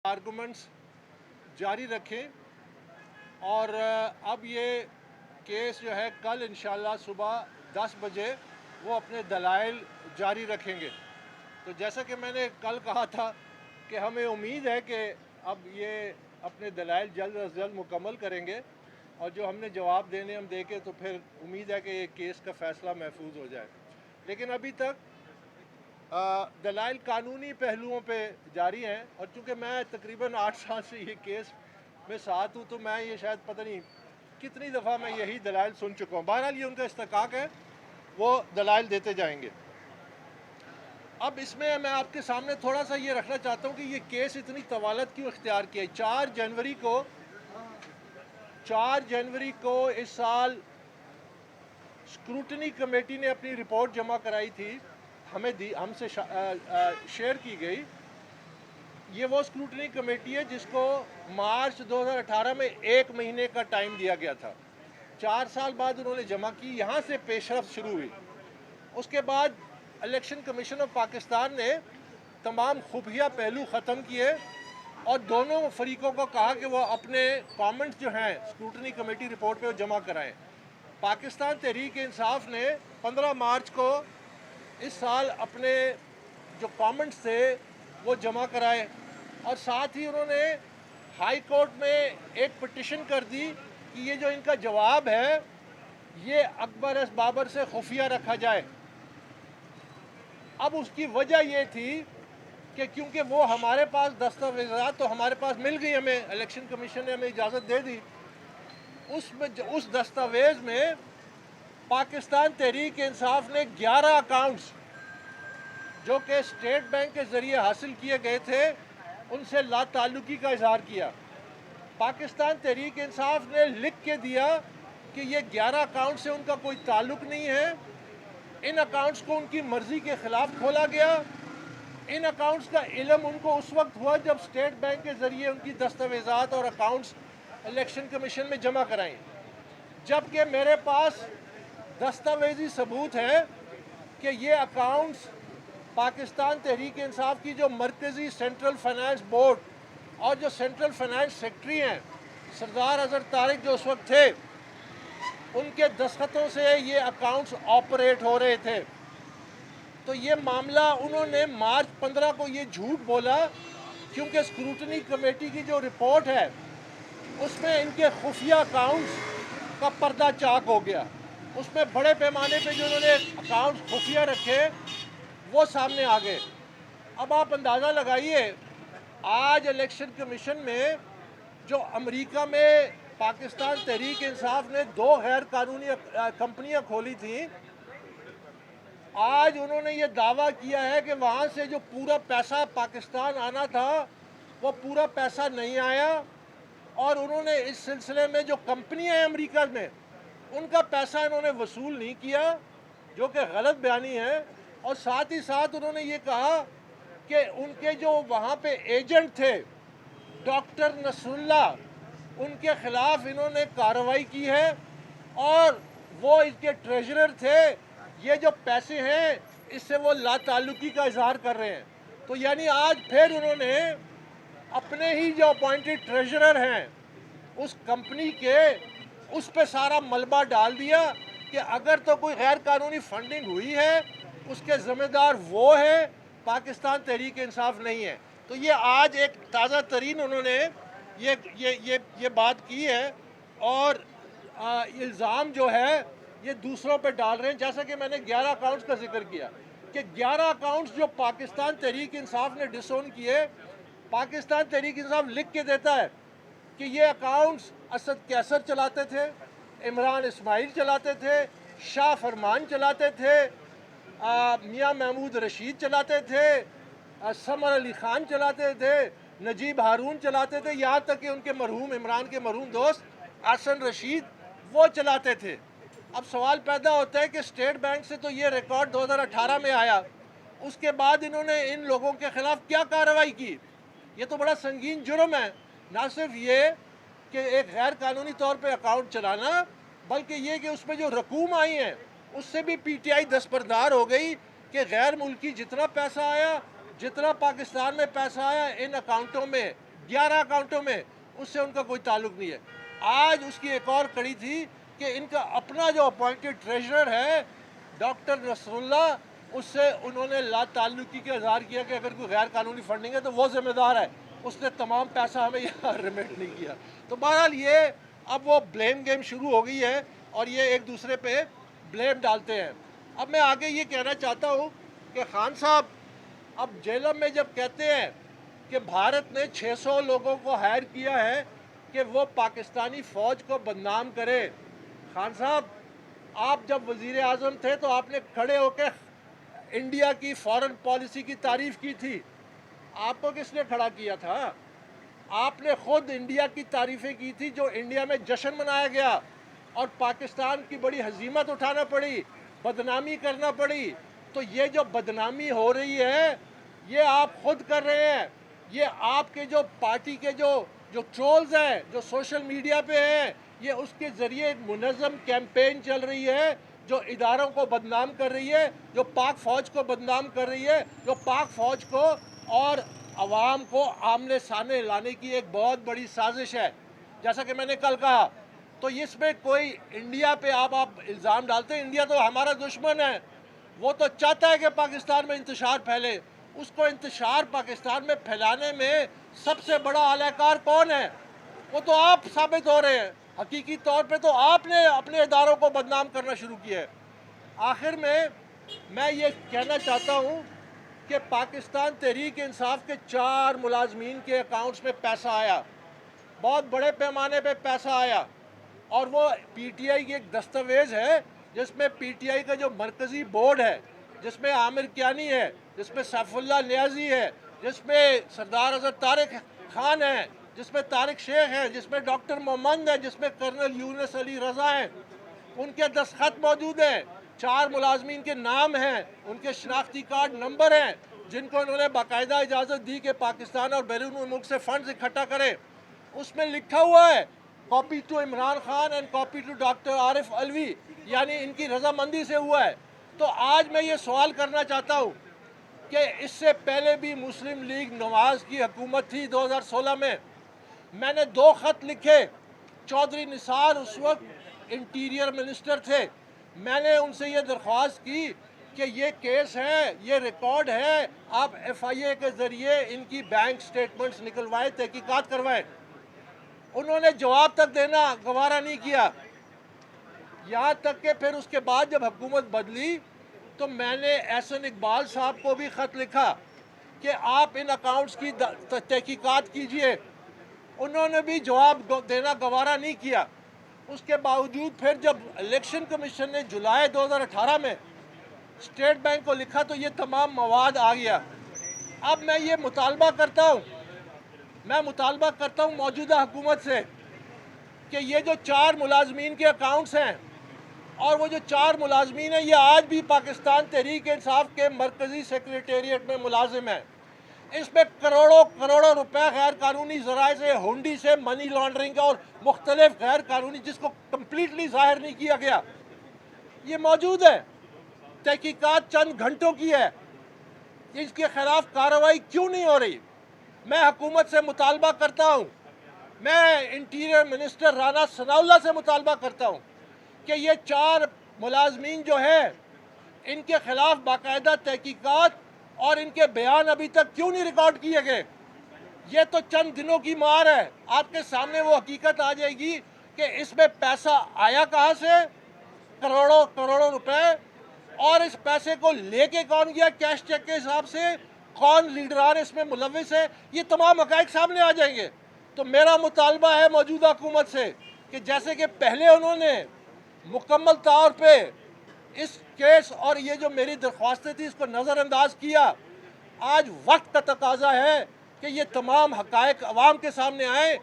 Arguments جاری رکھیں اور اب یہ کیس جو ہے کل انشاءاللہ صبح 10 بجے وہ اپنے دلائل جاری رکھیں گے. تو جیسا کہ میں نے کل کہا تھا کہ ہمیں امید ہے کہ اب یہ اپنے دلائل جلد از جلد مکمل کریں گے اور جو ہم نے جواب دینے ہم دے کے تو پھر امید ہے کہ یہ کیس کا فیصلہ محفوظ ہو جائے. لیکن ابھی تک دلائل قانونی پہلوؤں پہ جاری ہیں اور چونکہ میں تقریباً 8 سال سے یہ کیس میں ساتھ ہوں تو میں یہ شاید پتہ نہیں کتنی دفعہ میں یہی دلائل سن چکا ہوں. بہرحال یہ ان کا استحقاق ہے, وہ دلائل دیتے جائیں گے. اب اس میں آپ کے سامنے تھوڑا سا یہ رکھنا چاہتا ہوں کہ یہ کیس اتنی طوالت کیوں اختیار کیا ہے. 4 جنوری کو اس سال اسکروٹنی کمیٹی نے اپنی رپورٹ جمع کرائی تھی, ہم سے شیئر کی گئی. یہ وہ اسکروٹنی کمیٹی ہے جس کو مارچ 2018 میں 1 مہینے کا ٹائم دیا گیا تھا. 4 سال بعد انہوں نے جمع کی, یہاں سے پیش رفت شروع ہوئی. اس کے بعد الیکشن کمیشن آف پاکستان نے تمام خفیہ پہلو ختم کیے اور دونوں فریقوں کو کہا کہ وہ اپنے کامنٹس جو ہیں اسکروٹنی کمیٹی رپورٹ پہ وہ جمع کرائیں. پاکستان تحریک انصاف نے 15 مارچ کو اس سال اپنے جو کامنٹس تھے وہ جمع کرائے اور ساتھ ہی انہوں نے ہائی کورٹ میں ایک پٹیشن کر دی کہ یہ جو ان کا جواب ہے یہ اکبر ایس بابر سے خفیہ رکھا جائے. اب اس کی وجہ یہ تھی کہ کیونکہ وہ ہمارے پاس دستاویزات تو ہمارے پاس مل گئی, ہمیں الیکشن کمیشن نے ہمیں اجازت دے دی. اس دستاویز میں پاکستان تحریک انصاف نے 11 اکاؤنٹس جو کہ اسٹیٹ بینک کے ذریعے حاصل کیے گئے تھے ان سے لا تعلقی کا اظہار کیا. پاکستان تحریک انصاف نے لکھ کے دیا کہ یہ 11 اکاؤنٹ سے ان کا کوئی تعلق نہیں ہے, ان اکاؤنٹس کو ان کی مرضی کے خلاف کھولا گیا. ان اکاؤنٹس کا علم ان کو اس وقت ہوا جب اسٹیٹ بینک کے ذریعے ان کی دستاویزات اور اکاؤنٹس الیکشن کمیشن میں جمع کرائیں, جبکہ میرے پاس دستاویزی ثبوت ہے کہ یہ اکاؤنٹس پاکستان تحریک انصاف کی جو مرکزی سینٹرل فائنانس بورڈ اور جو سینٹرل فائنانس سیکٹری ہیں سردار اظہر طارق جو اس وقت تھے ان کے دستخطوں سے یہ اکاؤنٹس آپریٹ ہو رہے تھے. تو یہ معاملہ انہوں نے مارچ 15 کو یہ جھوٹ بولا کیونکہ اسکروٹنی کمیٹی کی جو رپورٹ ہے اس میں ان کے خفیہ اکاؤنٹس کا پردہ چاک ہو گیا. اس میں بڑے پیمانے پہ جو انہوں نے اکاؤنٹس خفیہ رکھے وہ سامنے آ گئے. اب آپ اندازہ لگائیے آج الیکشن کمیشن میں جو امریکہ میں پاکستان تحریک انصاف نے 2 غیر قانونی کمپنیاں کھولی تھیں, آج انہوں نے یہ دعویٰ کیا ہے کہ وہاں سے جو پورا پیسہ پاکستان آنا تھا وہ پورا پیسہ نہیں آیا اور انہوں نے اس سلسلے میں جو کمپنیاں ہیں امریکہ میں ان کا پیسہ انہوں نے وصول نہیں کیا, جو کہ غلط بیانی ہے. اور ساتھ ہی ساتھ انہوں نے یہ کہا کہ ان کے جو وہاں پہ ایجنٹ تھے ڈاکٹر نصر اللہ ان کے خلاف انہوں نے کارروائی کی ہے اور وہ ان کے ٹریجرر تھے. یہ جو پیسے ہیں اس سے وہ لا تعلقی کا اظہار کر رہے ہیں. تو یعنی آج پھر انہوں نے اپنے ہی جو اپوائنٹڈ ٹریجرر ہیں اس کمپنی کے اس پہ سارا ملبہ ڈال دیا کہ اگر تو کوئی غیر قانونی فنڈنگ ہوئی ہے اس کے ذمہ دار وہ ہیں, پاکستان تحریک انصاف نہیں ہے. تو یہ آج ایک تازہ ترین انہوں نے یہ بات کی ہے اور الزام جو ہے یہ دوسروں پہ ڈال رہے ہیں. جیسا کہ میں نے 11 اکاؤنٹس کا ذکر کیا کہ 11 اکاؤنٹس جو پاکستان تحریک انصاف نے ڈس اون کیے, پاکستان تحریک انصاف لکھ کے دیتا ہے کہ یہ اکاؤنٹس اسد کیسر چلاتے تھے, عمران اسماعیل چلاتے تھے, شاہ فرمان چلاتے تھے, میاں محمود رشید چلاتے تھے, سمر علی خان چلاتے تھے, نجیب ہارون چلاتے تھے, یہاں تک کہ ان کے مرحوم عمران کے مرحوم دوست حسن رشید وہ چلاتے تھے. اب سوال پیدا ہوتا ہے کہ اسٹیٹ بینک سے تو یہ ریکارڈ 2018 میں آیا, اس کے بعد انہوں نے ان لوگوں کے خلاف کیا کارروائی کی؟ یہ تو بڑا سنگین جرم ہے. نہ صرف یہ کہ ایک غیر قانونی طور پہ اکاؤنٹ چلانا, بلکہ یہ کہ اس میں جو رقوم آئی ہیں اس سے بھی پی ٹی آئی دستبردار ہو گئی کہ غیر ملکی جتنا پیسہ آیا, جتنا پاکستان میں پیسہ آیا ان اکاؤنٹوں میں 11 अकाउंटों में, उससे उनका कोई ताल्लुक नहीं है। आज उसकी एक और कड़ी थी कि इनका अपना जो अपॉइंटेड ट्रेजरर है डॉक्टर नसरुल्ला, उससे उन्होंने ला ताल्लुकी का इजहार किया कि अगर कोई गैर कानूनी फंडिंग है तो वो जिम्मेदार है, उसने तमाम पैसा हमें यहाँ रिमिट नहीं किया। तो बहरहाल ये अब वो ब्लेम गेम शुरू हो गई है और ये एक दूसरे पे ब्लेम डालते हैं। अब मैं आगे ये कहना चाहता हूँ कि खान साहब अब जेलम में जब कहते हैं कि भारत ने 600 लोगों को हायर किया है कि वो पाकिस्तानी फ़ौज को बदनाम करे, खान साहब आप जब वज़ीर आज़म थे तो आपने खड़े होकर इंडिया की फॉरेन पॉलिसी की तारीफ़ की थी। आपको किसने खड़ा किया था? आपने खुद इंडिया की तारीफ़ें की थी, जो इंडिया में जश्न मनाया गया और पाकिस्तान की बड़ी हजीमत उठाना पड़ी, बदनामी करना पड़ी। तो ये जो बदनामी हो रही है ये आप खुद कर रहे हैं। ये आपके जो पार्टी के जो ट्रोल्स हैं जो सोशल मीडिया पे हैं, ये उसके ज़रिए एक मुनज़्ज़म कैंपेन चल रही है जो इदारों को बदनाम कर रही है, जो पाक फ़ौज को बदनाम कर रही है, जो पाक फ़ौज को और अवाम को आमने सामने लाने की एक बहुत बड़ी साजिश है। जैसा कि मैंने कल कहा, तो इसमें कोई इंडिया पे आप इल्ज़ाम डालते हैं। इंडिया तो हमारा दुश्मन है, वो तो चाहता है कि पाकिस्तान में इंतशार फैले। उसको इंतशार पाकिस्तान में फैलाने में सबसे बड़ा आलाकार कौन है? वो तो आप साबित हो रहे हैं। हकीकी तौर पे तो आपने अपने इदारों को बदनाम करना शुरू किया है। आखिर में मैं ये कहना चाहता हूँ कि पाकिस्तान तहरीक इंसाफ के 4 मुलाजमीन के अकाउंट्स में पैसा आया, बहुत बड़े पैमाने पे पैसा आया, और वो पीटीआई की एक दस्तावेज़ है जिसमें पीटीआई का जो मरकज़ी बोर्ड है, जिसमें आमिर कियानी है, जिसमें सैफुल्लाह नियाज़ी है, जिसमें सरदार अज़हर तारिक खान है, जिसमें तारिक शेख है, जिसमें डॉक्टर मोहम्मद है, जिसमें कर्नल यूनुस अली रज़ा हैं, उनके दस्तखत मौजूद हैं। 4 मुलाजमीन के नाम हैं, उनके शनाख्ती कार्ड नंबर हैं, जिनको उन्होंने बाकायदा इजाज़त दी कि पाकिस्तान और बैरून मुल्क से फ़ंड्स इकट्ठा करें। उसमें लिखा हुआ है copy to Imran Khan and copy to doctor Arif Alvi, यानी इनकी रजामंदी से हुआ है। तो आज मैं ये सवाल करना चाहता हूँ कि इससे पहले भी मुस्लिम लीग नवाज़ की हुकूमत थी 2016 में, मैंने 2 ख़त लिखे। चौधरी निसार उस वक्त इंटीरियर मिनिस्टर थे। मैंने उनसे ये दरख्वास्त की कि ये केस है, ये रिकॉर्ड है, आप FIA के ज़रिए इनकी बैंक स्टेटमेंट्स निकलवाएं, तहकीकात करवाएं। उन्होंने जवाब तक देना गवारा नहीं किया। यहाँ तक कि फिर उसके बाद जब हुकूमत बदली तो मैंने एहसन इकबाल साहब को भी ख़त लिखा कि आप इन अकाउंट्स की तहकीकात कीजिए। उन्होंने भी जवाब देना गवारा नहीं किया। उसके बावजूद फिर जब इलेक्शन कमीशन ने जुलाई 2018 में स्टेट बैंक को लिखा तो ये तमाम मवाद आ गया। अब मैं ये मुतालबा करता हूँ मौजूदा हुकूमत से कि ये जो 4 मुलाजमीन के अकाउंट्स हैं, और वो जो 4 मुलाजमीन हैं ये आज भी पाकिस्तान तहरीक इंसाफ के मरकज़ी सेक्रेटेरिएट में मुलाजिम हैं। इसमें करोड़ों रुपए गैर कानूनी ज़राए से, हुंडी से, मनी लॉन्ड्रिंग का और मुख्तलिफ गैर कानूनी, जिसको कम्प्लीटली ज़ाहिर नहीं किया गया, ये मौजूद है। तहकीकात चंद घंटों की है, इसके खिलाफ कार्रवाई क्यों नहीं हो रही? मैं हुकूमत से मुतालबा करता हूँ, मैं इंटीरियर मिनिस्टर राना सनाउल्लाह से मुतालबा करता हूँ कि ये 4 मुलाजमीन जो है इनके खिलाफ बाकायदा तहकीकात और इनके बयान अभी तक क्यों नहीं रिकॉर्ड किए गए? ये तो चंद दिनों की मार है, आपके सामने वो हकीकत आ जाएगी कि इसमें पैसा आया कहाँ से, करोड़ों रुपए, और इस पैसे को लेके कौन गया कैश चेक के हिसाब से, कौन लीडरान इसमें मुलविस है, ये तमाम हक़ाइक़ सामने आ जाएंगे। तो मेरा मुतालबा है मौजूदा हुकूमत से कि जैसे कि पहले उन्होंने मुकम्मल तौर पे इस केस और ये जो मेरी दरख्वास्तें थी इसको नज़रअंदाज किया, आज वक्त का तकाजा है कि ये तमाम हक़ाइक़ अवाम के सामने आए